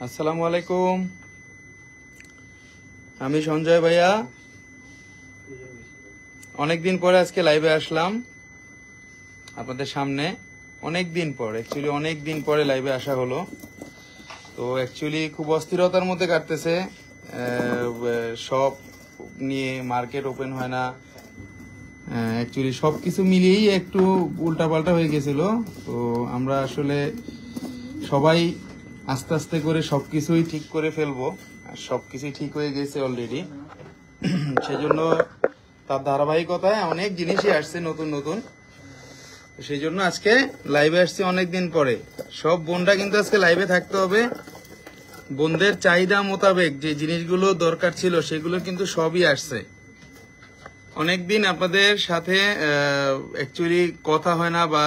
আসসালামু আলাইকুম। আমি সঞ্জয় ভাইয়া, অনেকদিন পরে আজকে লাইভে আসলাম আপনাদের সামনে। অনেকদিন পরে লাইভে আসা হলো। তো অ্যাকচুয়ালি খুব অস্থিরতার মধ্যে কাটতেছে, সব নিয়ে মার্কেট ওপেন হয় না। অ্যাকচুয়ালি সবকিছু মিলিয়েই একটু উল্টাপাল্টা হয়ে গেছিল। তো আমরা আসলে সবাই আস্তে আস্তে করে সবকিছুই ঠিক করে ফেলবো, আর সবকিছুই ঠিক হয়ে গেছে অলরেডি। সেজন্য তার ধারাবাহিকতায় অনেক জিনিসই আসছে নতুন নতুন। সেই জন্য আজকে লাইভে আসছি অনেকদিন পরে। সব বোনরা কিন্তু আজকে লাইভে থাকতে হবে। বোনদের চাহিদা মোতাবেক যে জিনিসগুলো দরকার ছিল সেগুলো কিন্তু সবই আসছে। অনেকদিন আপনাদের সাথে অ্যাকচুয়ালি কথা হয় না বা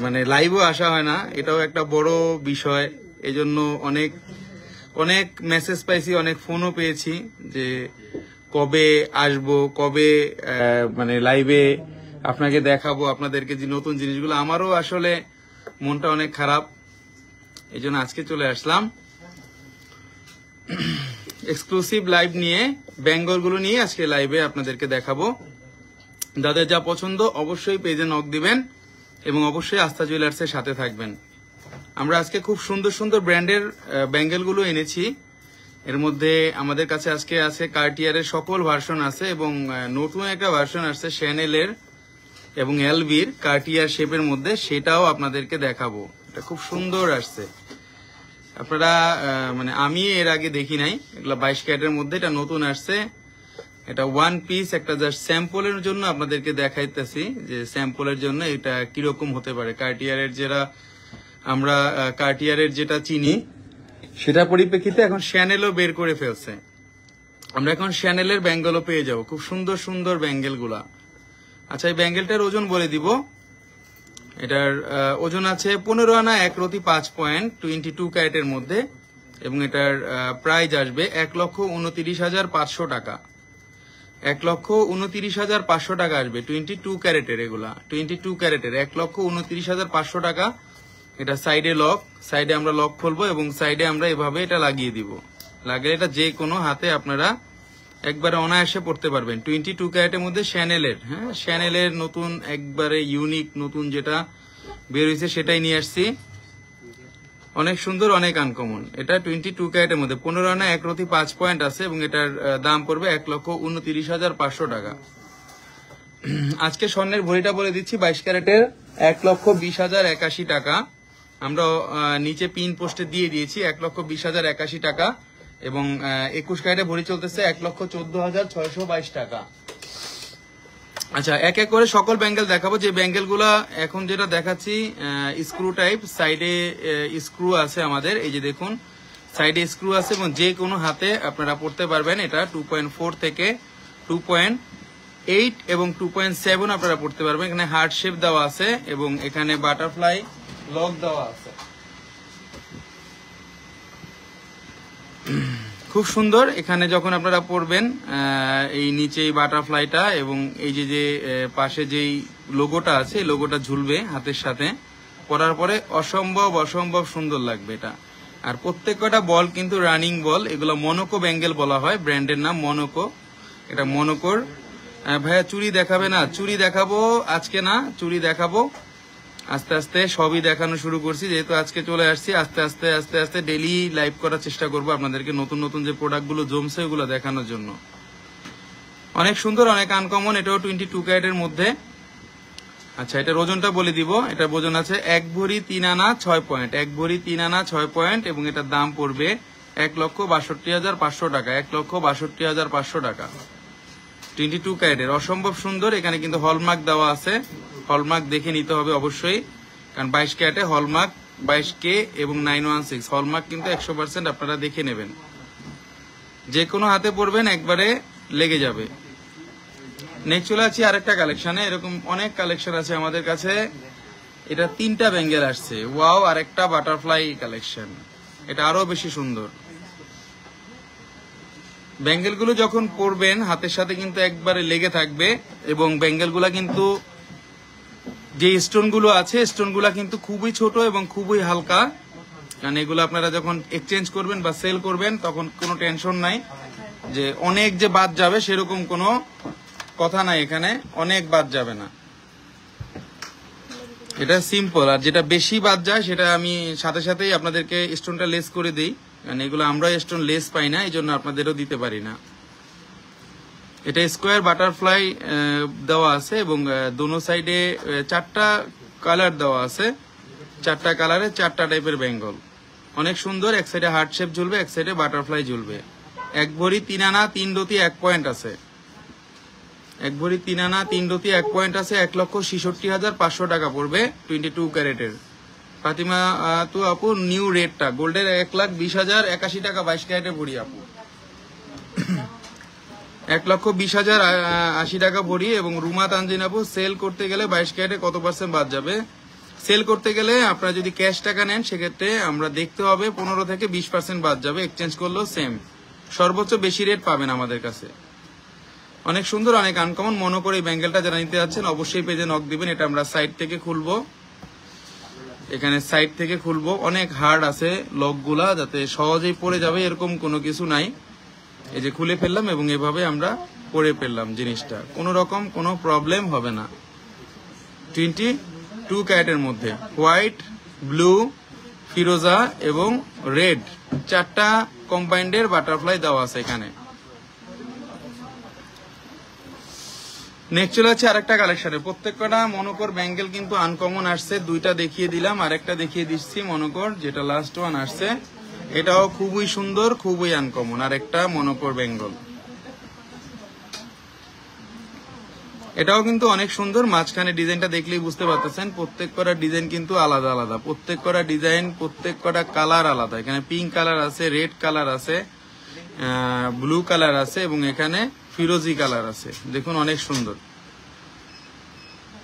মানে লাইভও আসা হয় না, এটাও একটা বড় বিষয়। এজন্য অনেক অনেক মেসেজ পাইছি, অনেক ফোনও পেয়েছি যে কবে আসবো, কবে মানে লাইভে আপনাকে দেখাবো আপনাদেরকে যে নতুন জিনিসগুলো। আমারও আসলে মনটা অনেক খারাপ, এই জন্য আজকে চলে আসলাম এক্সক্লুসিভ লাইভ নিয়ে। বেঙ্গলগুলো নিয়ে আজকে লাইভে আপনাদেরকে দেখাবো। যাদের যা পছন্দ অবশ্যই পেজে নক দিবেন এবং অবশ্যই আস্থা জুয়েলার্সের সাথে থাকবেন। আমরা আজকে খুব সুন্দর সুন্দর ব্র্যান্ডের ব্যাঙ্গেলগুলো এনেছি। এর মধ্যে আমাদের কাছে আজকে আছে কার্টিয়ারের সকল ভার্সন আছে এবং নতুন একটা ভার্সন আসছে শ্যানেলের এবং এলভির কার্টিয়ার শেপের মধ্যে, সেটাও আপনাদেরকে দেখাবো। এটা খুব সুন্দর আসছে, আপনারা মানে আমি এর আগে দেখি নাই। এগুলো 22 ক্যারেটের মধ্যে, এটা নতুন আসছে। এটা ওয়ান পিস, একটা জাস্ট স্যাম্পলের জন্য আপনাদেরকে দেখাইতেছি যে স্যাম্পলের জন্য এটা কিরকম হতে পারে। কার্টিয়ারের আমরা কার্টিয়ারের যেটা চিনি সেটা পরিপ্রেক্ষিতে এখন শ্যানেলও বের করে ফেলছে। আমরা এখন শ্যানেলের ব্যাঙ্গেলও পেয়ে যাবো, খুব সুন্দর সুন্দর ব্যাঙ্গেল গুলা। আচ্ছা, এই ব্যাঙ্গেলটার ওজন বলে দিব। এটার ওজন আছে 15 আনা 1 রতি 5 পয়েন্ট 22 ক্যারেটের মধ্যে এবং এটার প্রাইস আসবে 1,29,500 টাকা। 1,29,500 টাকা আসবে 22 ক্যারেটের। এগুলা 22 ক্যারেটের 1,29,500 টাকা। এটা সাইডে লক, সাইডে আমরা লক খুলবো এবং সাইডে আমরা এভাবে এটা লাগিয়ে দিব। লাগলে এটা যে কোনো হাতে আপনারা একবারে অনায়াসে পড়তে পারবেন। 22 ক্যারেটের মধ্যে শ্যানেলের, শ্যানেলের নতুন একবারে ইউনিক নতুন যেটা বের হয়েছে সেটাই নিয়ে আসছি। অনেক সুন্দর, অনেক আনকমন। এটা 22 ক্যারেটের মধ্যে 15 আনা 1 রতি 5 পয়েন্ট আছে এবং এটার দাম পড়বে 1,29,500 টাকা। আজকে স্বর্ণের ভরিটা বলে দিচ্ছি 22 ক্যারেটের 1,20,081 টাকা। আমরা নিচে পিন পোস্টে দিয়ে দিয়েছি 1,20,081 টাকা এবং 21 ক্যারেটে ভরি চলতেছে 1,14,622 টাকা। আচ্ছা, এক এক করে সকল ব্যাঙ্গেল দেখাবো। যে ব্যাঙ্গেল গুলা এখন যেটা দেখাচ্ছি স্ক্রু টাইপ, সাইডে স্ক্রু আছে আমাদের, এই যে দেখুন সাইডে স্ক্রু আছে এবং যে কোনো হাতে আপনারা পড়তে পারবেন। এটা 2.4 থেকে 2.8 এবং 2.7 আপনারা পড়তে পারবেন। এখানে হার্ট শেপ দেওয়া আছে এবং এখানে বাটারফ্লাই লক দেওয়া আছে। খুব সুন্দর। এখানে যখন আপনারা পড়বেন এই নিচে এই বাটারফ্লাইটা এবং এই যে পাশে যেই লোগোটা আছে এই লোগোটা ঝুলবে হাতের সাথে, পরার পরে অসম্ভব অসম্ভব সুন্দর লাগবে এটা। আর প্রত্যেকটা বল কিন্তু রানিং বল। এগুলো মনোকো ব্যাঙ্গেল বলা হয়, ব্র্যান্ডের নাম মনোকো। এটা মনোকোর। ভাইয়া চুড়ি দেখাবে না? চুড়ি দেখাবো আজকে না, চুড়ি দেখাবো আস্তে আস্তে। সবই দেখানো শুরু করছি যেহেতু আজকে চলে আসছি। আস্তে আস্তে আস্তে আস্তে ডেইলি লাইভ করার চেষ্টা করবো আপনাদেরকে নতুন নতুন যে প্রোডাক্টগুলো জমছে ওগুলো দেখানোর জন্য। অনেক সুন্দর, অনেক আনকমন। এটাও 22 ক্যারেটের মধ্যে। আচ্ছা, এটার ওজনটা বলে দিব। এটার ওজন আছে 1 ভরি 3 আনা 6 পয়েন্ট, 1 ভরি 3 আনা 6 পয়েন্ট এবং এটার দাম পড়বে 1,62,500 টাকা। 1,62,500 টাকা 22 ক্যারেটের। অসম্ভব সুন্দর। এখানে কিন্তু হলমার্ক দেওয়া আছে, হলমার্ক দেখে নিতে হবে অবশ্যই, কারণ 22 ক্যারেটে হলমার্ক 22K এবং 916 হলমার্ক কিন্তু 100% আপনারা দেখে নেবেন। যে কোনো হাতে পড়বেন একবারে লেগে যাবে। নেক্সট চলে আছি আরেকটা কালেকশনে। এরকম অনেক কালেকশন আছে আমাদের কাছে। এটা 3টা ব্যাঙ্গেল আসছে, ওয়াও। আরেকটা বাটারফ্লাই কালেকশন, এটা আরো বেশি সুন্দর। ব্যাঙ্গেলগুলো যখন পরবেন হাতের সাথে কিন্তু একবারে লেগে থাকবে এবং ব্যাঙ্গেলগুলা কিন্তু যে স্টোনগুলো আছে স্টোনগুলা কিন্তু খুবই ছোট এবং খুবই হালকা কারণ এগুলো আপনারা যখন এক্সচেঞ্জ করবেন বা সেল করবেন তখন কোনো টেনশন নাই যে অনেক যে বাদ যাবে, সেরকম কোনো কথা নাই, এখানে অনেক বাদ যাবে না, এটা সিম্পল। আর যেটা বেশি বাদ যায় সেটা আমি সাথে সাথেই আপনাদেরকে স্টোনটা লেস করে দিই, কারণ এগুলো আমরা স্টোন লেস পাই না, এই জন্য আপনাদেরও দিতে পারি না। এটা স্কোয়ার বাটারফ্লাই দেওয়া আছে এবং দোনো সাইডে 4টা কালার দেওয়া আছে, 4টা কালারে 4টা টাইপের বেঙ্গল, অনেক সুন্দর। এক সাইডে হার্ট শেপ ঝুলবে, এক সাইডে বাটারফ্লাই ঝুলবে। 1 ভরি 3 আনা 3 রতি 1 পয়েন্ট আছে, 1 ভরি 3 আনা 3 রতি 1 পয়েন্ট আছে। 1,66,500 টাকা পড়বে 22 ক্যারেটের। ফাতিমা তো আপু নিউ রেটটা গোল্ডের 1,20,081 টাকা 22 ক্যারেটের ভরি আপু, 1,20,080 টাকা ভরি। এবং রুমা তানজিন আপু সেল করতে গেলে 22 ক্যারেটে কত % বাদ যাবে? সেল করতে গেলে আপনারা যদি ক্যাশ টাকা নেন সেক্ষেত্রে আমরা দেখতে হবে 15 থেকে 20% বাদ যাবে, এক্সচেঞ্জ করলেও সেম, সর্বোচ্চ বেশি রেট পাবেন আমাদের কাছে। অনেক সুন্দর, অনেক আনকমন। মনে করে এই ব্যাঙ্গেলটা যারা নিতে যাচ্ছেন অবশ্যই পেজে নক দিবেন। এটা আমরা সাইড থেকে খুলবো, এখানে সাইড থেকে খুলবো, অনেক হার্ড আছে লকগুলা, যাতে সহজেই পড়ে যাবে এরকম কোনো কিছু নাই। এই যে খুলে ফেললাম এবং এভাবে আমরা পরে ফেললাম, জিনিসটা কোনো রকম কোনো প্রবলেম হবে না। 22 ক্যারেটের মধ্যে হোয়াইট, ব্লু, ফিরোজা এবং রেড 4টা কম্বাইন্ডের বাটারফ্লাই দেওয়া আছে এখানে। নেক্সট চলে আছে আরেকটা কালেকশনে। প্রত্যেকটা মনোকর ব্যাঙ্গেল কিন্তু আনকমন আসছে, 2টা দেখিয়ে দিলাম, আরেকটা দেখিয়ে দিচ্ছি মনোকর, যেটা লাস্ট ওয়ান আসছে, এটাও খুবই সুন্দর, খুবই আনকমন, আরেকটা মনোকর বেঙ্গল, এটাও কিন্তু অনেক সুন্দর। মাঝখানে ডিজাইনটা দেখলেই বুঝতে পারতেছেন প্রত্যেক কটা ডিজাইন কিন্তু আলাদা আলাদা, প্রত্যেক কটা ডিজাইন, প্রত্যেক কটা কালার আলাদা। এখানে পিঙ্ক কালার আছে, রেড কালার আছে, ব্লু কালার আছে এবং এখানে ফিরোজি কালার আছে, দেখুন অনেক সুন্দর।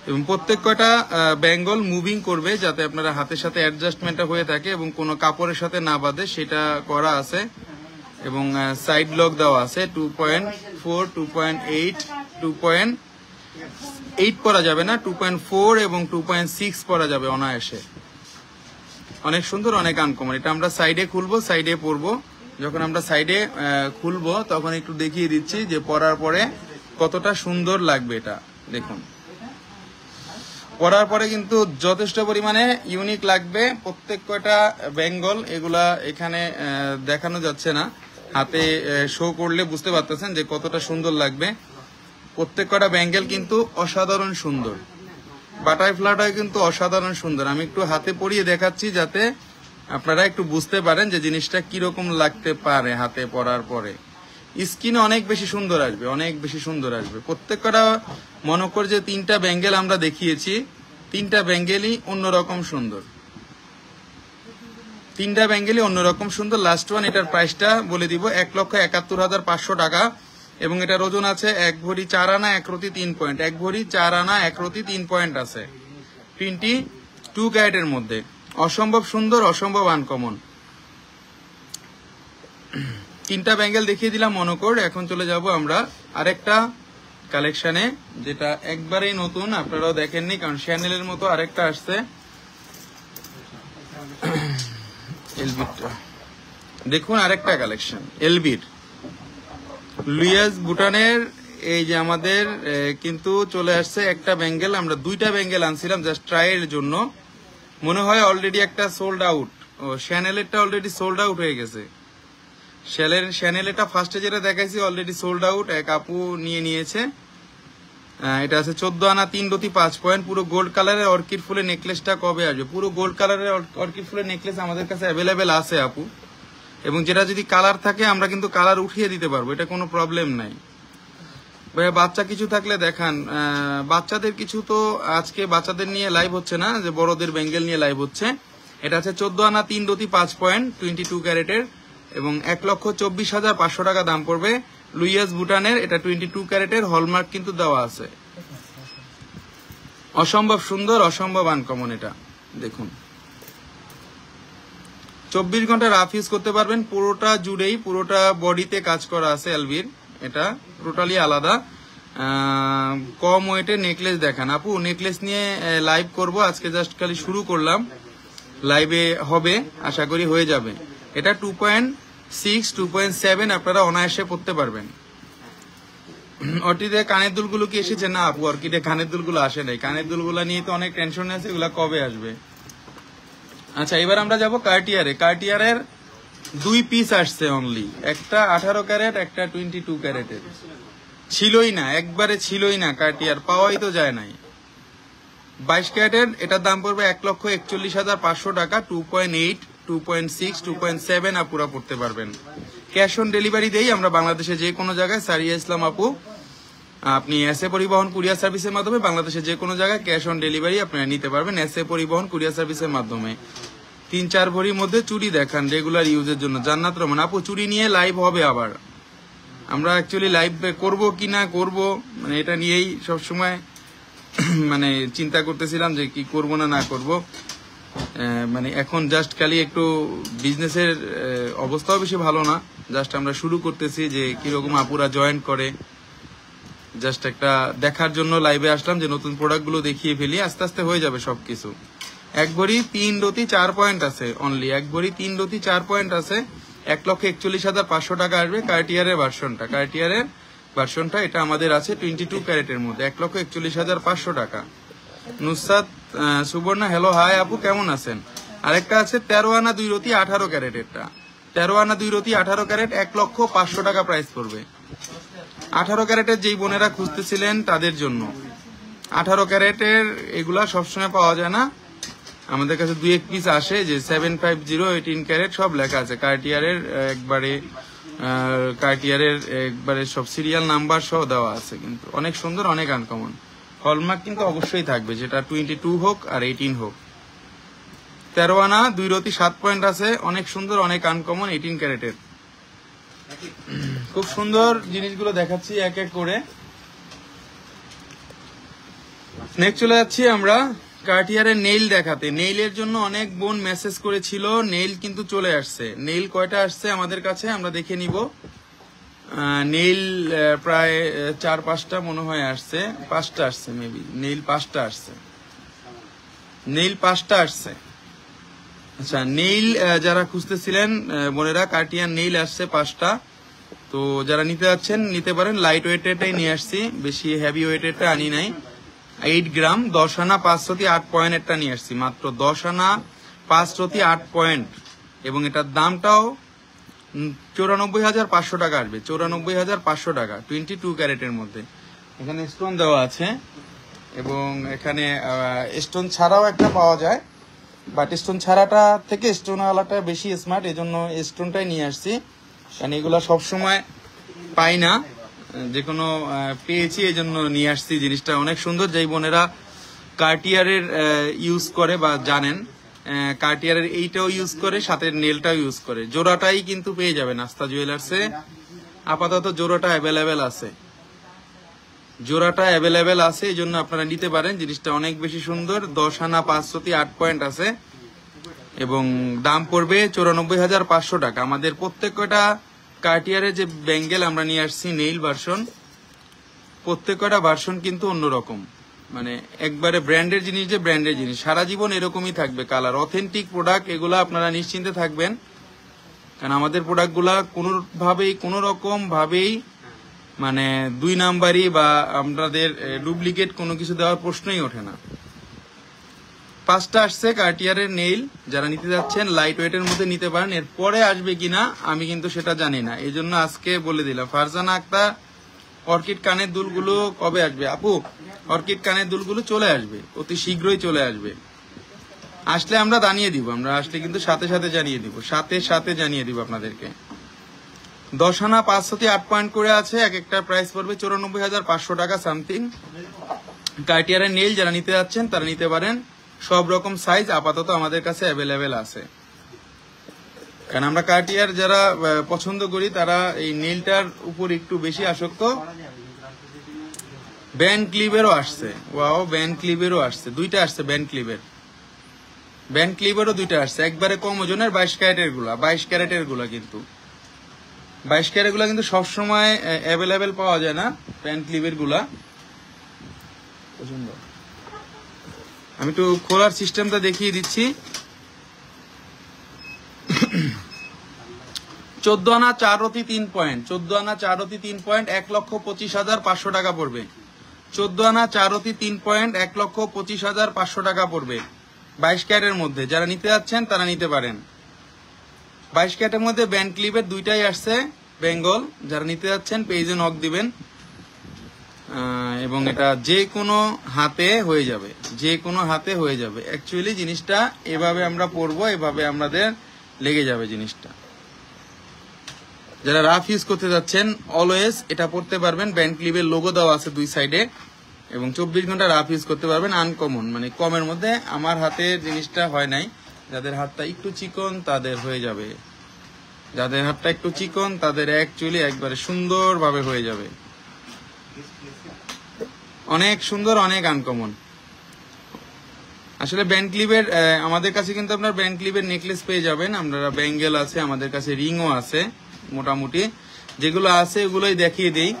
এবং প্রত্যেক কটা বেঙ্গল মুভিং করবে যাতে আপনারা হাতের সাথে অ্যাডজাস্টমেন্টটা হয়ে থাকে এবং কোনো কাপড়ের সাথে না বাঁধে, সেটা করা আছে। এবং সাইড লক দেওয়া আছে 2.4, 2.8, 2.8 পরা যাবে না, 2.4 এবং 2.6 পরা যাবে অনায়াসে। অনেক সুন্দর, অনেক আনকমন। এটা আমরা সাইডে খুলবো, সাইডে পরবো। যখন আমরা সাইডে খুলবো তখন একটু দেখিয়ে দিচ্ছি যে পরার পরে কতটা সুন্দর লাগবে। এটা দেখুন, পরার পরে কিন্তু যথেষ্ট পরিমাণে ইউনিক লাগবে। প্রত্যেক কয়টা বেঙ্গল, এগুলা এখানে দেখানো যাচ্ছে না, হাতে শো করলে বুঝতে পারতেছেন যে কতটা সুন্দর লাগবে। প্রত্যেক কটা ব্যাঙ্গেল কিন্তু অসাধারণ সুন্দর, বাটারফ্লাইটাও কিন্তু অসাধারণ সুন্দর। আমি একটু হাতে পরিয়ে দেখাচ্ছি যাতে আপনারা একটু বুঝতে পারেন যে জিনিসটা কিরকম লাগতে পারে হাতে পরার পরে। স্কিনে অনেক বেশি সুন্দর আসবে, অনেক বেশি সুন্দর আসবে। প্রত্যেক কটা মনে কর যে 3টা ব্যাঙ্গেল আমরা দেখিয়েছি, 3টা ব্যাঙ্গেলই অন্যরকম সুন্দর, 3টা ব্যাঙ্গেলই অন্যরকম সুন্দর। লাস্ট ওয়ান, এটার প্রাইসটা বলে দিব 1,71,500 টাকা এবং এটার ওজন আছে 1 ভরি 4 আনা 1 রতি 3 পয়েন্ট, 1 ভরি 4 আনা 1 রতি 3 পয়েন্ট আছে 22 ক্যারেটের মধ্যে। অসম্ভব সুন্দর, অসম্ভব আনকমন। 3টা ব্যাঙ্গেল দেখিয়ে দিলাম মনোকর। এখন চলে যাব আমরা আরেকটা কালেকশনে, যেটা একবারেই নতুন, আপনারাও দেখেননি, কারণ শ্যানেলের মতো আরেকটা আসছে। এলবিটা দেখুন, আরেকটা কালেকশন এলবির লুইস বুটানের। এই যে আমাদের কিন্তু চলে আসছে একটা ব্যাঙ্গেল, আমরা 2টা ব্যাঙ্গেল আনছিলাম জাস্ট ট্রাইয়ের জন্য। মনে হয় অলরেডি একটা সোল্ড আউট, ও শ্যানেলেরটা অলরেডি সোল্ড আউট হয়ে গেছে। শ্যানেলেরটা ফার্স্টে যেটা দেখাইছি অলরেডি সোল্ড আউট, এক আপু নিয়ে নিয়েছে। এটা আছে 14 আনা 3 রতি 5 পয়েন্ট, পুরো গোল্ড কালারের অর্কিড ফুলের নেকলেসটা কবে আসবে? পুরো গোল্ড কালারের অর্কিড ফুলের নেকলেস আমাদের কাছে অ্যাভেলেবেল আছে আপু, এবং যেটা যদি কালার থাকে আমরা কিন্তু কালার উঠিয়ে দিতে পারবো, এটা কোনো প্রবলেম নাই। ভাইয়া বাচ্চা কিছু থাকলে দেখান। বাচ্চাদের কিছু তো আজকে বাচ্চাদের নিয়ে লাইভ হচ্ছে না, যে বড়দের ব্যাঙ্গেল নিয়ে লাইভ হচ্ছে। এটা আছে 14 আনা 3 রতি 5 পয়েন্ট 22 ক্যারেটের এবং 1,24,500 টাকা দাম পড়বে। লুইস বুটানের, এটা 22 ক্যারেটের, হলমার্ক কিন্তু দেওয়া আছে। অসম্ভব সুন্দর, অসম্ভব আনকমন। এটা দেখুন 24 ঘন্টা রাফ ইউজ করতে পারবেন, পুরোটা জুড়েই, পুরোটা বডিতে কাজ করা আছে এলবির, এটা টোটালি আলাদা। কম ওয়েটের নেকলেস দেখান আপু। নেকলেস নিয়ে লাইভ করব আজকে, জাস্ট খালি শুরু করলাম। লাইভে হবে, আশা করি হয়ে যাবে। এটা 2.6 2.7 আপনারা অনায়াসে পড়তে পারবেন। অর্কিডে কানের দুলগুলো কি এসেছে? না আপু, অর্কিডে কানের দুলগুলো আসে নাই। কানের দুলগুলো নিয়ে তো অনেক টেনশন আছে, এগুলা কবে আসবে। আচ্ছা, এবার আমরা যাব কার্টিয়ারে। কার্টিয়ারের 2 পিস আসছে অনলি, একটা 18 ক্যারেট, একটা 22 ক্যারেটের। ছিলই না, একবারে ছিলই না, কার্টিয়ার পাওয়াই তো যায় নাই। 22 ক্যারেটের এটার দাম পড়বে 1,41,500 টাকা। 2.8 2.6 2.7 আপুরা পড়তে পারবেন। ক্যাশ অন ডেলিভারি দেই আমরা বাংলাদেশে যে কোনো জায়গায়। সারিয়া ইসলাম আপু, আপনি এসএ পরিবহন কুরিয়ার সার্ভিসের মাধ্যমে বাংলাদেশে যে কোনো জায়গায় ক্যাশ অন ডেলিভারি আপনারা নিতে পারবেন এসএ পরিবহন কুরিয়ার সার্ভিসের মাধ্যমে। 3-4 ভরির মধ্যে চুড়ি দেখান রেগুলার ইউজের জন্য। জান্নাত রহমান আপু, চুড়ি নিয়ে লাইভ হবে আবার। আমরা অ্যাকচুয়ালি লাইভ করব কি না করব, মানে এটা নিয়েই সবসময় মানে চিন্তা করতেছিলাম যে কি করব না করব। মানে এখন জাস্ট খালি একটু বিজনেসের অবস্থাও বেশি ভালো না, জাস্ট আমরা শুরু করতেছি যে কিরকম আপুরা জয়েন করে, জাস্ট একটা দেখার জন্য লাইভে আসলাম যে নতুন প্রোডাক্টগুলো দেখিয়ে ফেলি, আস্তে আস্তে হয়ে যাবে সবকিছু। 1 ভরি 3 রতি 4 পয়েন্ট আছে অনলি, 1 ভরি 3 রতি 4 পয়েন্ট আছে। 1,41,500 টাকা আসবে কার্টিয়ারের ভার্সনটা। কার্টিয়ারের ভার্সনটা এটা আমাদের আছে 22 ক্যারেটের মধ্যে, 1,41,500 টাকা। নুসরাত সুবর্ণা, হ্যালো হাই আপু, কেমন আছেন? আরেকটা আছে 13 আনা 2 রতি 18 ক্যারেটেরটা। 13 আনা 2 রতি 18 ক্যারেট 1,500,000 টাকা প্রাইস পড়বে। 18 ক্যারেটের যেই বোনেরা খুঁজতেছিলেন তাদের জন্য। 18 ক্যারেটের এগুলা সবসময় পাওয়া যায় না, আমাদের কাছে 2-1 পিস আসে যে 750 18 ক্যারেট সব লেখা আছে। কার্টিয়ারের একবারে সব সিরিয়াল নাম্বার সহ দেওয়া আছে, কিন্তু অনেক সুন্দর, অনেক আনকমন। হলমার্ক কিন্তু অবশ্যই থাকবে, যেটা 22 হোক আর 18 হোক। 13 আনা 2 রতি 7 পয়েন্ট আছে, অনেক সুন্দর, অনেক আনকমন, 18 ক্যারেটের। খুব সুন্দর জিনিসগুলো দেখাচ্ছি এক এক করে। নেক্সট চলে যাচ্ছি আমরা কার্টিয়ারের নেইল দেখাতে। নেইলের জন্য অনেক বোন মেসেজ করেছিল, নেইল কিন্তু চলে আসছে। নেইল কয়টা আসছে আমাদের কাছে আমরা দেখে নিব। নেইল প্রায় 4-5টা মনে হয় আসছে, 5টা আসছে মেবি। নেইল 5টা আসছে, নেইল 5টা আসছে। আচ্ছা, নেইল যারা খুঁজতেছিলেন বোনেরা, কার্টিয়ার নেইল আসছে 5টা। তো যারা নিতে যাচ্ছেন নিতে পারেন। লাইট ওয়েটেরটাই নিয়ে আসছি, বেশি হেভি ওয়েটেরটা আনি নাই। 8 গ্রাম 10 আনা 5 রতি 8 পয়েন্টেরটা নিয়ে আসছি, মাত্র 10 আনা 5 রতি 8 পয়েন্ট, এবং এটার দামটাও 94,500 টাকা আসবে। 94,500 টাকা 22 ক্যারেটের মধ্যে। এখানে স্টোন দেওয়া আছে, এবং এখানে স্টোন ছাড়াও একটা পাওয়া যায়, বাট স্টোন ছাড়াটা থেকে স্টোনওয়ালাটা বেশি স্মার্ট, এই জন্য স্টোনটাই নিয়ে আসছি। কারণ এগুলো সবসময় পাই না, যে কোনো পেয়েছি এই জন্য নিয়ে আসছি। জিনিসটা অনেক সুন্দর। যেই বোনেরা কার্টিয়ারের ইউজ করে বা জানেন, কার্টিয়ারের এইটাও ইউজ করে, সাথে নেলটাও ইউজ করে, জোড়াটাই কিন্তু পেয়ে যাবেন আস্থা জুয়েলার্সে। আপাতত জোড়াটা অ্যাভেলেবেল আছে, জোড়াটা অ্যাভেলেবেল আছে, এই জন্য আপনারা নিতে পারেন। জিনিসটা অনেক বেশি সুন্দর। 10 আনা 5 রতি 8 পয়েন্ট আছে, এবং দাম পড়বে 94,500 টাকা। আমাদের প্রত্যেকটা কার্টিয়ারের যে ব্যাঙ্গেল আমরা নিয়ে আসছি নেইল ভার্সন, প্রত্যেকটা ভার্সন কিন্তু অন্যরকম, মানে একবারে ব্র্যান্ডের জিনিস, যে ব্র্যান্ডের জিনিস সারা জীবন এরকমই থাকবে কালার। অথেন্টিক প্রোডাক্ট এগুলা, আপনারা নিশ্চিন্তে থাকবেন, কারণ আমাদের প্রোডাক্টগুলা কোনো রকম ভাবেই মানে 2 নাম্বারই বা আমাদের ডুপ্লিকেট কোনো কিছু দেওয়ার প্রশ্নই ওঠে না। 5টা আসছে কার্টিয়ারের নেইল, যারা নিতে যাচ্ছেন লাইট ওয়েটের মধ্যে নিতে পারেন। এরপরে আসবে কিনা আমি কিন্তু সেটা জানি না, এই জন্য আজকে বলে দিলাম। ফারজানা আক্তার, অর্কিড কানের দুলগুলো কবে আসবে? আপু, অর্কিড কানের দুলগুলো চলে আসবে, অতি শীঘ্রই চলে আসবে। আসলে আমরা জানিয়ে দিব, আমরা আসলে কিন্তু সাথে সাথে জানিয়ে দিব, সাথে জানিয়ে দিব আপনাদেরকে। 10 আনা 5 রতি 8 পয়েন্ট করে আছে, এক একটা প্রাইস পড়বে 94,500 টাকা সামথিং। কার্টিয়ারের নেইল যারা নিতে যাচ্ছেন তারা নিতে পারেন। সব রকম সাইজ আপাতত আমাদের কাছে অ্যাভেলেবেল আছে, কারণ আমরা কার্টিয়ার যারা পছন্দ করি তারা এই নেইলটার উপর একটু বেশি আসক্ত। ব্যান্ড ক্লিভেরও আসছে, ওয়াও, ব্যান্ড ক্লিভেরও আসছে, 2টা আসছে ব্যান্ড ক্লিভেরও 2টা আসছে। একবারে কম ওজনের 22 ক্যারেটের গুলা, 22 ক্যারেটের গুলা কিন্তু 22 ক্যারেট গুলা কিন্তু সবসময় অ্যাভেলেবেল পাওয়া যায় না। ব্যান্ড ক্লিভের গুলা পছন্দ। আমি একটু খোলার সিস্টেমটা দেখিয়ে দিচ্ছি। 14 আনা 4 রতি 3 পয়েন্ট, 14 আনা 4 রতি 3 পয়েন্ট 1,25,500 টাকা পড়বে। 14 আনা 4 রতি 3 পয়েন্ট 1,25,500 টাকা পড়বে 22 ক্যারেটের মধ্যে। যারা নিতে যাচ্ছেন তারা নিতে পারেন। 22 ক্যারেটের মধ্যে ব্যান্ড ক্লিপের দুইটাই আসছে বেঙ্গল। যারা নিতে যাচ্ছেন পেজে নক দিবেন, এবং এটা যে কোনো হাতে হয়ে যাবে, যে কোনো হাতে হয়ে যাবে। অ্যাকচুয়ালি জিনিসটা এভাবে আমরা পরবো, এভাবে আমাদের লেগে যাবে জিনিসটা। যারা রাফ ইউজ করতে যাচ্ছেন অলওয়েজ এটা পড়তে পারবেন। ব্যান্ড ক্লিপের লোগো দেওয়া আছে দুই সাইডে, এবং 24 ঘন্টা রাফ ইউজ করতে পারবেন। আনকমন মানে কমের মধ্যে। আমার হাতের জিনিসটা হয় নাই, যাদের হাতটা একটু চিকন তাদের হয়ে যাবে, যাদের হাতটা একটু চিকন তাদের অ্যাকচুয়ালি একবারে সুন্দরভাবে হয়ে যাবে। অনেক সুন্দর, অনেক আনকমন। আসলে ব্যান্ড ক্লিপের আমাদের কাছে কিন্তু আপনার ব্যান্ড ক্লিপের নেকলেস পেয়ে যাবেন। আমরা ব্যাঙ্গেল আছে, আমাদের কাছে রিংও আছে। মোটামুটি যেগুলো আছে ওগুলোই দেখিয়ে দিই।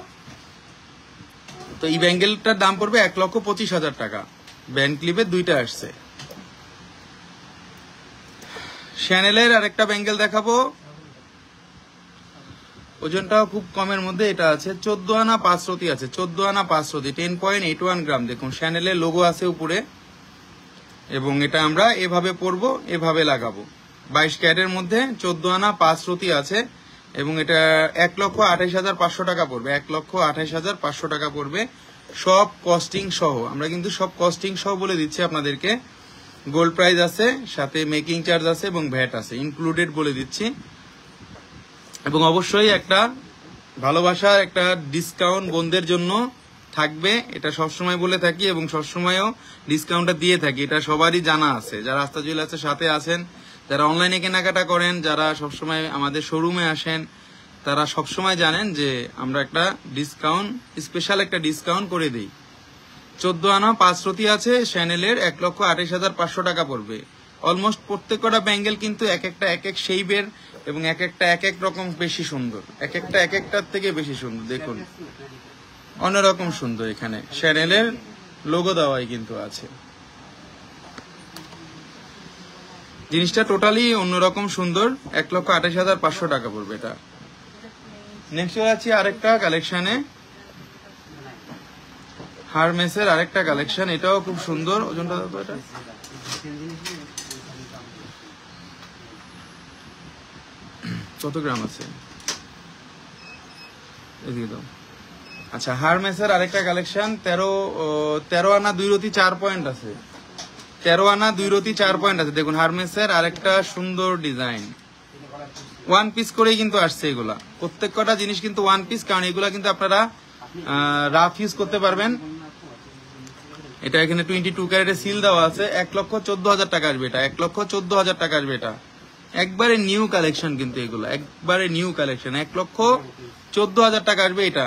তো এই ব্যাঙ্গেলটার দাম পড়বে 1,25,000 টাকা। ব্যান্ড ক্লিপের দুইটা আসছে। শ্যানেলের আরেকটা ব্যাঙ্গেল দেখাবো, ওজনটাও খুব কমের মধ্যে। এটা আছে 14 আনা 5 রতি আছে, 14 আনা 5 রতি 10.81 গ্রাম। দেখুন শ্যানেলের লোগো আছে উপরে, এবং এটা আমরা এভাবে পরবো, এভাবে লাগাবো। 22 ক্যারেটের মধ্যে 14 আনা 5 রতি আছে, এবং এটা 1,28,500 টাকা পড়বে। 1,28,500 টাকা পড়বে সব কস্টিং সহ। আমরা কিন্তু সব কস্টিং সহ বলে দিচ্ছি আপনাদেরকে। গোল্ড প্রাইস আছে, সাথে মেকিং চার্জ আছে, এবং ভ্যাট আছে, ইনক্লুডেড বলে দিচ্ছি। এবং অবশ্যই একটা ভালোবাসার একটা ডিসকাউন্ট বোনদের জন্য থাকবে, এটা সবসময় বলে থাকি, এবং সবসময়ও ডিসকাউন্টটা দিয়ে থাকি। এটা সবারই জানা আছে, যারা আস্থা জুয়েলার্সের সাথে আছেন, যারা অনলাইনে কেনাকাটা করেন, যারা সবসময় আমাদের শোরুমে আসেন, তারা সবসময় জানেন যে আমরা একটা ডিসকাউন্ট, স্পেশাল একটা ডিসকাউন্ট করে দিই। 14 আনা 5 রতি আছে শ্যানেলের, 1,28,500 টাকা পড়বে। অলমোস্ট প্রত্যেকটা ব্যাঙ্গেল কিন্তু এক একটা এক এক শেইবের, এবং এক একটা এক এক রকম বেশি সুন্দর, এক একটা এক একটার থেকে বেশি সুন্দর। দেখুন অন্যরকম সুন্দর। এখানে শ্যানেলের লোগো দেওয়াই কিন্তু আছে। জিনিসটা টোটালি অন্যরকম সুন্দর। 1,28,500 টাকা পড়বে এটা। নেক্সট আছি আরেকটা কালেকশনে, হারমেসের আরেকটা কালেকশন। এটাও খুব সুন্দর। ওজনটা এটা কত গ্রাম আছে? আচ্ছা, হারমেসের আরেকটা কালেকশন। 13 আনা 2 রতি 4 পয়েন্ট আছে। 13 আনা 2 রতি 4 পয়েন্ট আছে। দেখুন হারমেসের আরেকটা সুন্দর ডিজাইন। ওয়ান পিস করেই কিন্তু আসছে এগুলা। প্রত্যেক কটা জিনিস কিন্তু ওয়ান পিস, কারণ এগুলা কিন্তু আপনারা রাফ ইউজ করতে পারবেন। এটা এখানে 22 ক্যারেটের সিল দেওয়া আছে। 1,14,000 টাকা আসবে এটা। 1,14,000 টাকা আসবে এটা। একবারে নিউ কালেকশন কিন্তু এগুলো, একবারে নিউ কালেকশন। 1,14,000 টাকা আসবে এটা।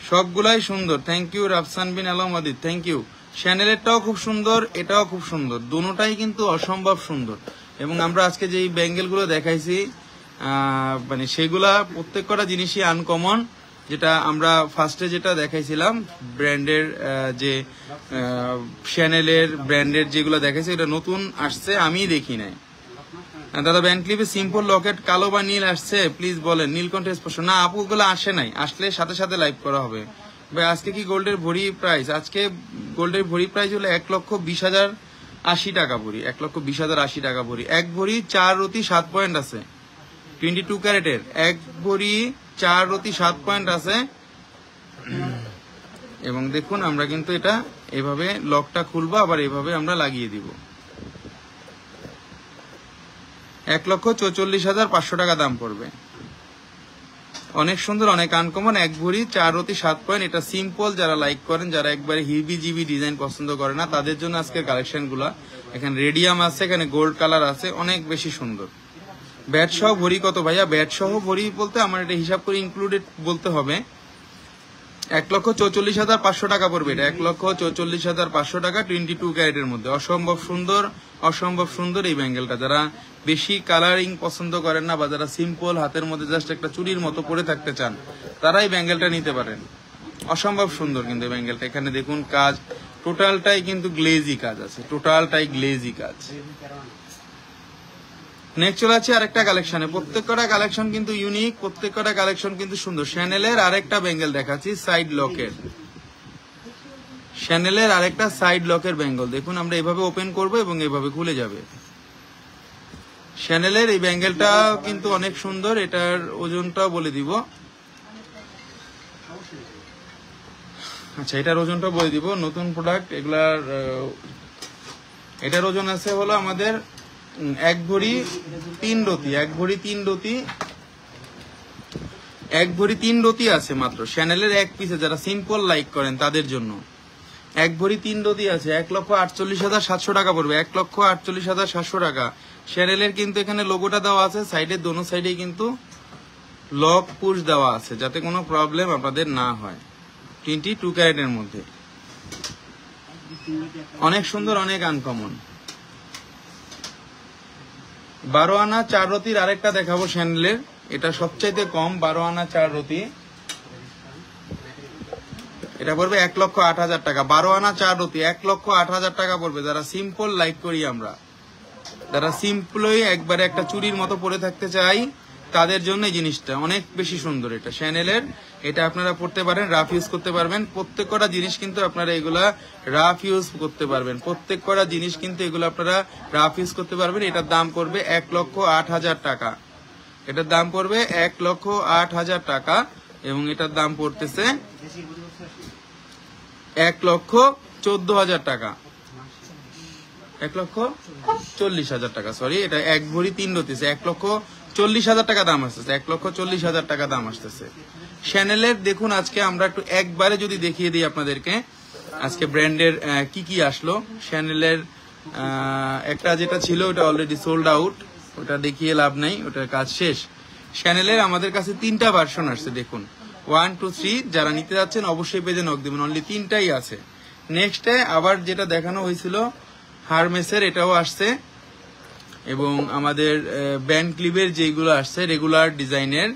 সবগুলাই সুন্দর। Thank you Rafsan bin Almadid, thank you. শ্যানেলেরটাও খুব সুন্দর, এটাও খুব সুন্দর। দুটোটাই কিন্তু অসম্ভব সুন্দর। এবং আমরা আজকে যে ব্যাঙ্গেল গুলো দেখাইছি, মানে সেগুলা প্রত্যেক কটা জিনিসই আনকমন। যেটা আমরা ফার্স্টে যেটা দেখাইছিলাম ব্র্যান্ডের, যে শ্যানেলের ব্র্যান্ডের যেগুলো দেখাইছি, এটা নতুন আসছে, আমি দেখি নাই। দাদা ব্যান্ড ক্লিপে সিম্পল লকেট কালো বা নীল আসছে, প্লিজ বলেন। নীলকণ্ঠে স্পষ্ট না আপু, ওগুলো আসে নাই। আসলে সাথে সাথে লাইভ করা হবে। ভাই আজকে কি গোল্ডের ভরি প্রাইস? আজকে গোল্ডের ভরি প্রাইস হলো 1,20,080 টাকা ভরি। 1,20,080 টাকা ভরি। এক ভরি 4 রতি 7 পয়েন্ট আছে। 22 ক্যারেটের এক ভরি 4 রতি 7 পয়েন্ট আছে। এবং দেখুন আমরা কিন্তু এটা এভাবে লকটা খুলবো, আবার এভাবে আমরা লাগিয়ে দিব। 1,44,500 টাকা দাম পড়বে। অনেক সুন্দর, অনেক আনকমন। এক ভরি 4 রতি 7 পয়েন্ট। এটা সিম্পল, যারা লাইক করেন, যারা একবারে হিবি জিবি ডিজাইন পছন্দ করে না, তাদের জন্য আজকের কালেকশন গুলা। এখানে রেডিয়াম আছে, এখানে গোল্ড কালার আছে, অনেক বেশি সুন্দর। ব্যাট সহ ভরি কত ভাইয়া? ব্যাট সহ ভরি বলতে আমার এটা হিসাব করে ইনক্লুডেড বলতে হবে। 1,44,500 টাকা পড়বে এটা। 1,44,500 টাকা 22 ক্যারেটের মধ্যে। অসম্ভব সুন্দর, অসম্ভব সুন্দর এই ব্যাঙ্গেলটা। যারা বেশি কালারিং পছন্দ করেন না, বা যারা সিম্পল হাতের মধ্যে জাস্ট একটা চুরির মতো পরে থাকতে চান, তারা এই ব্যাঙ্গেলটা নিতে পারেন। অসম্ভব সুন্দর কিন্তু এই ব্যাঙ্গেলটা। এখানে দেখুন কাজ টোটালটাই কিন্তু গ্লেজি কাজ আছে, টোটালটাই গ্লেজি কাজ। নেক্সট চলে আছে আরেকটা কালেকশনে, প্রত্যেকটা কালেকশন কিন্তু ইউনিক, প্রত্যেকটা কালেকশন কিন্তু সুন্দর। শ্যানেলের আরেকটা বেঙ্গল দেখাচ্ছি সাইড লকের, শ্যানেলের আরেকটা সাইড লকের বেঙ্গল দেখুন। আমরা এভাবে ওপেন করব এবং এভাবে খুলে যাবে। শ্যানেলের এই বেঙ্গলটা কিন্তু অনেক সুন্দর, এটার ওজনটা বলে দিব। আচ্ছা, এটার ওজনটা বলে দিব, নতুন প্রোডাক্ট এগুলার। এটার ওজন আছে হলো আমাদের 1 ভরি 3 রতি, 1 ভরি 3 রতি, 1 ভরি 3 রতি আছে মাত্র শ্যানেলের এক পিসে। যারা সিম্পল লাইক করেন তাদের জন্য 1 ভরি 3 রতি আছে, 1,48,700 টাকা পড়বে, 1,48,700 টাকা। শ্যানেলের কিন্তু এখানে লোগোটা দেওয়া আছে, সাইডে দোনো সাইডে কিন্তু লক পুশ দেওয়া আছে, যাতে কোনো প্রবলেম আপনাদের না হয়। 22 ক্যারেটের মধ্যে অনেক সুন্দর, অনেক আনকমন। 12 আনা 4 রতির আরেকটা দেখাবো শ্যানেলের, এটা সবচাইতে কম, 12 আনা 4 রতি। এটা পড়বে 1,08,000 টাকা। 12 আনা 4 রতি 1,08,000 টাকা পড়বে। যারা সিম্পল লাইক করি আমরা, যারা সিম্পলই একবারে একটা চুরির মতো পরে থাকতে চাই, তাদের জন্য এই জিনিসটা অনেক বেশি সুন্দর। এটা শ্যানেলের, এটা আপনারা পড়তে পারেন, রাফ ইউজ করতে পারবেন। প্রত্যেকটা জিনিস কিন্তু আপনারা এগুলা রাফ ইউজ করতে পারবেন, প্রত্যেকটা জিনিস কিন্তু এগুলো আপনারা রাফ ইউজ করতে পারবেন। এটার দাম পড়বে 1,08,000 টাকা। এটার দাম পড়বে 1,08,000 টাকা এবং এটার দাম পড়তেছে 1,14,000 টাকা, 1,40,000 টাকা। সরি, এটা 1 ভরি 3 রতি, 1,40,000 টাকা দাম আসতেছে, 1,40,000 টাকা দাম আসতেছে শ্যানেলের। দেখুন আজকে আমরা একটু একবারে যদি দেখিয়ে দিই আপনাদেরকে আজকে ব্র্যান্ডের কি কি আসলো। শ্যানেলের একটা যেটা ছিল ওটা অলরেডি সোল্ড আউট, ওটা দেখিয়ে লাভ নাই, ওটার কাজ শেষ। শ্যানেলের আমাদের কাছে 3টা ভার্সন আসছে, দেখুন 1, 2, 3। যারা নিতে যাচ্ছেন অবশ্যই পেজে নক দিবেন, অনলি 3টাই আছে। নেক্সটে আবার যেটা দেখানো হয়েছিল হারমেসের, এটাও আসছে এবং আমাদের ব্যান্ড ক্লিপের যেগুলো আসছে রেগুলার ডিজাইনের,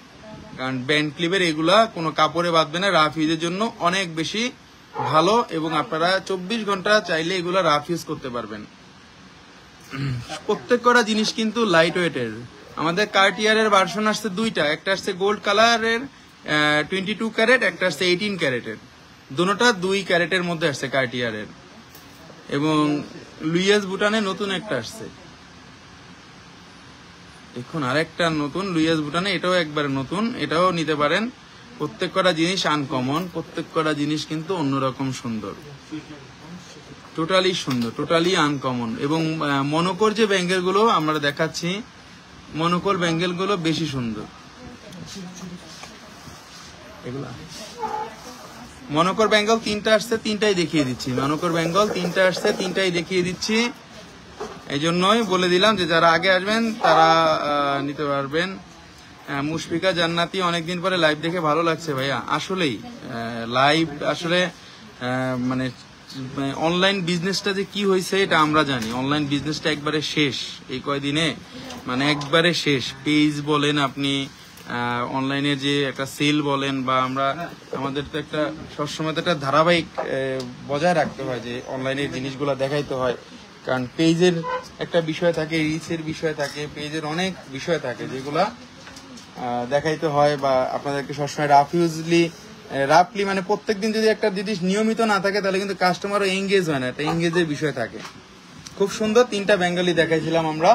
কারণ ব্যান্ড ক্লিপের এগুলা কোনো কাপড়ে বাঁধবে না, রাফ ইউজের জন্য অনেক বেশি ভালো এবং আপনারা 24 ঘন্টা চাইলে এগুলা রাফ ইউজ করতে পারবেন। প্রত্যেকটা জিনিস কিন্তু লাইট ওয়েটের। আমাদের কার্টিয়ারের ভার্সন আসছে 2টা, একটা আসছে গোল্ড কালারের 22 ক্যারেট, একটা আসছে 18 ক্যারেটের। দুটোটা 2 ক্যারেটের মধ্যে আসছে কার্টিয়ারের। এবং লুইস বুটানে নতুন একটা আসছে, দেখুন আরেকটা নতুন লুইস বুটানে, এটাও একবার নতুন, এটাও নিতে পারেন। প্রত্যেকটা জিনিস আনকমন, প্রত্যেকটা জিনিস কিন্তু অন্যরকম সুন্দর, টোটালি সুন্দর, টোটালি আনকমন। এবং মনোকর যে ব্যাঙ্গেল গুলো আমরা দেখাচ্ছি, মনোকর ব্যাঙ্গেল গুলো বেশি সুন্দর। এগুলা মনোকর ব্যাঙ্গল 3টা আসছে, 3টাই দেখিয়ে দিচ্ছি। মনোকর ব্যাঙ্গল 3টা আসছে, 3টাই দেখিয়ে দিচ্ছি। এই জন্যই বলে দিলাম যে যারা আগে আসবেন তারা নিতে পারবেন। মুশফিকা জান্নাতি, অনেকদিন পরে লাইভ দেখে ভালো লাগছে ভাইয়া। আসলেই লাইভ আসলে মানে অনলাইন বিজনেসটা যে কি হয়েছে এটা আমরা জানি। অনলাইন বিজনেসটা একবারে শেষ এই কয়দিনে, মানে একবারে শেষ। পেজ বলেন আপনি, অনলাইনে যে একটা সেল বলেন, বা আমরা আমাদের তো একটা সবসময় তো একটা ধারাবাহিক বজায় রাখতে হয় যে অনলাইনের জিনিসগুলো দেখাইতে হয়। কারণ পেজের একটা বিষয় থাকে, রিচের বিষয় থাকে, পেজের অনেক বিষয় থাকে যেগুলা দেখাইতে হয়, বা আপনাদেরকে সবসময় রাফলি মানে প্রত্যেকদিন যদি একটা জিনিস নিয়মিত না থাকে তাহলে কিন্তু কাস্টমারও এঙ্গেজ হয় না, একটা এঙ্গেজের বিষয় থাকে। খুব সুন্দর 3টা বেঙ্গলি দেখাইছিলাম আমরা।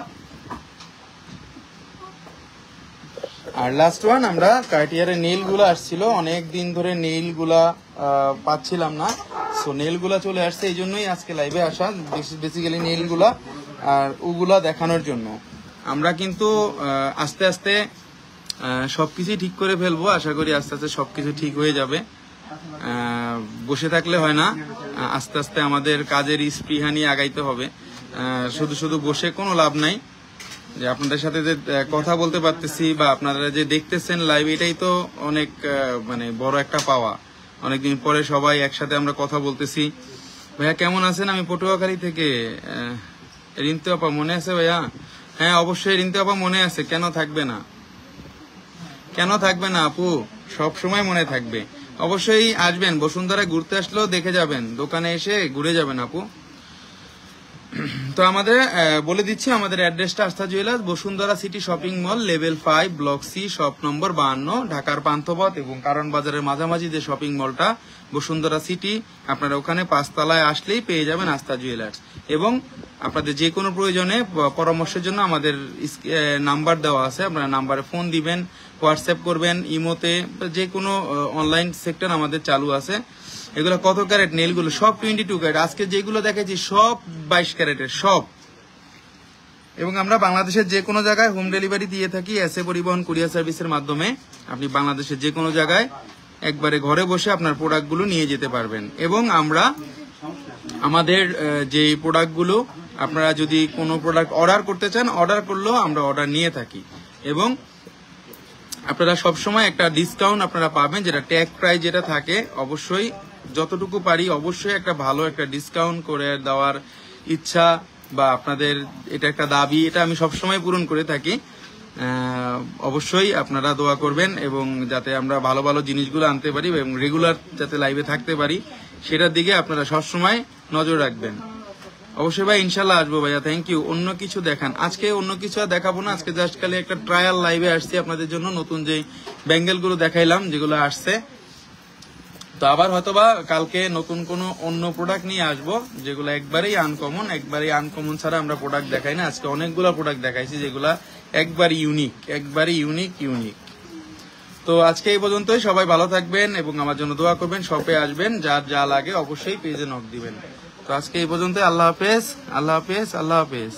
আর লাস্ট ওয়ান আমরা কার্টিয়ারের নেইল গুলা আসছিল, অনেক দিন ধরে নেইল গুলা পাচ্ছিলাম না, সো নেইল গুলা চলে আসছে, এই জন্যই আজকে লাইভে আসা, বেসিক্যালি নেইল গুলা আর ওগুলা দেখানোর জন্য। আমরা কিন্তু আস্তে আস্তে সবকিছু ঠিক করে ফেলবো, আশা করি আস্তে আস্তে সবকিছু ঠিক হয়ে যাবে। বসে থাকলে হয় না, আস্তে আস্তে আমাদের কাজের স্পৃহা নিয়ে আগাইতে হবে। শুধু শুধু বসে কোনো লাভ নাই। যে আপনাদের সাথে যে কথা বলতে পারতেছি বা আপনারা যে দেখতেছেন লাইভ, এটাই তো অনেক মানে বড় একটা পাওয়া। অনেকদিন পরে সবাই একসাথে আমরা কথা বলতেছি। ভাইয়া কেমন আছেন? আমি পটুয়াখালী থেকে। রিন্তু আপা মনে আছে ভাইয়া? হ্যাঁ অবশ্যই রিন্তু আপা মনে আছে, কেন থাকবে না, কেন থাকবে না আপু, সব সময় মনে থাকবে। অবশ্যই আসবেন, বসুন্ধরা ঘুরতে আসলেও দেখে যাবেন, দোকানে এসে ঘুরে যাবেন আপু। তো আমাদের বলে দিচ্ছি আমাদের অ্যাড্রেসটা Astha jewellers, Bashundhara city shopping mall, level 5, block C, shop number 52, ঢাকার পান্থপথ এবং কারণ বাজারের মাঝামাঝি যে শপিং মলটা বসুন্ধরা সিটি, আপনারা ওখানে 5 তলায় আসলেই পেয়ে যাবেন আস্থা জুয়েলার্স। এবং আপনাদের যে কোনো প্রয়োজনে পরামর্শের জন্য আমাদের নাম্বার দেওয়া আছে, আপনারা নাম্বারে ফোন দিবেন, হোয়াটসঅ্যাপ করবেন, ইমোতে, যে কোনো অনলাইন সেক্টর আমাদের চালু আছে। এগুলো কত ক্যারেট নেলগুলো সব 22 ক্যারেট, আজকে যেগুলো দেখেছি সব 22 ক্যারেটের সব। এবং আমরা বাংলাদেশের যে কোনো জায়গায় হোম ডেলিভারি দিয়ে থাকি এসএ পরিবহন কুরিয়ার সার্ভিসের মাধ্যমে। আপনি বাংলাদেশের যে কোনো জায়গায় একবারে ঘরে বসে আপনার প্রোডাক্টগুলো নিয়ে যেতে পারবেন। এবং আমরা আমাদের যে প্রোডাক্টগুলো আপনারা যদি কোনো প্রোডাক্ট অর্ডার করতে চান, অর্ডার করলেও আমরা অর্ডার নিয়ে থাকি। এবং আপনারা সবসময় একটা ডিসকাউন্ট আপনারা পাবেন, যেটা ট্যাগ প্রাইস যেটা থাকে, অবশ্যই যতটুকু পারি অবশ্যই একটা ভালো একটা ডিসকাউন্ট করে দেওয়ার ইচ্ছা বা আপনাদের এটা একটা দাবি, এটা আমি সবসময় পূরণ করে থাকি। অবশ্যই আপনারা দোয়া করবেন এবং যাতে আমরা ভালো ভালো জিনিসগুলো আনতে পারি এবং রেগুলার যাতে লাইভে থাকতে পারি সেটার দিকে আপনারা সবসময় নজর রাখবেন। অবশ্যই ভাই, ইনশাল্লাহ আসবো ভাইয়া, থ্যাংক ইউ। অন্য কিছু দেখান, আজকে অন্য কিছু আর দেখাবো না, আজকে জাস্ট খালি একটা ট্রায়াল লাইভে আসছি আপনাদের জন্য। নতুন যে ব্যাঙ্গেলগুলো দেখাইলাম যেগুলো আসছে, তো আবার হয়তোবা কালকে নতুন কোনো অন্য প্রোডাক্ট নিয়ে আসবো যেগুলো একবারেই আনকমন ছাড়া আমরা প্রোডাক্ট দেখাই না। আজকে অনেকগুলো প্রোডাক্ট দেখাইছি যেগুলা একবারই ইউনিক। তো আজকে এই পর্যন্তই, সবাই ভালো থাকবেন এবং আমার জন্য দোয়া করবেন, শপে আসবেন, যার যা লাগে অবশ্যই পেজে নক দিবেন। তো আজকে এই পর্যন্ত, আল্লাহ হাফেজ।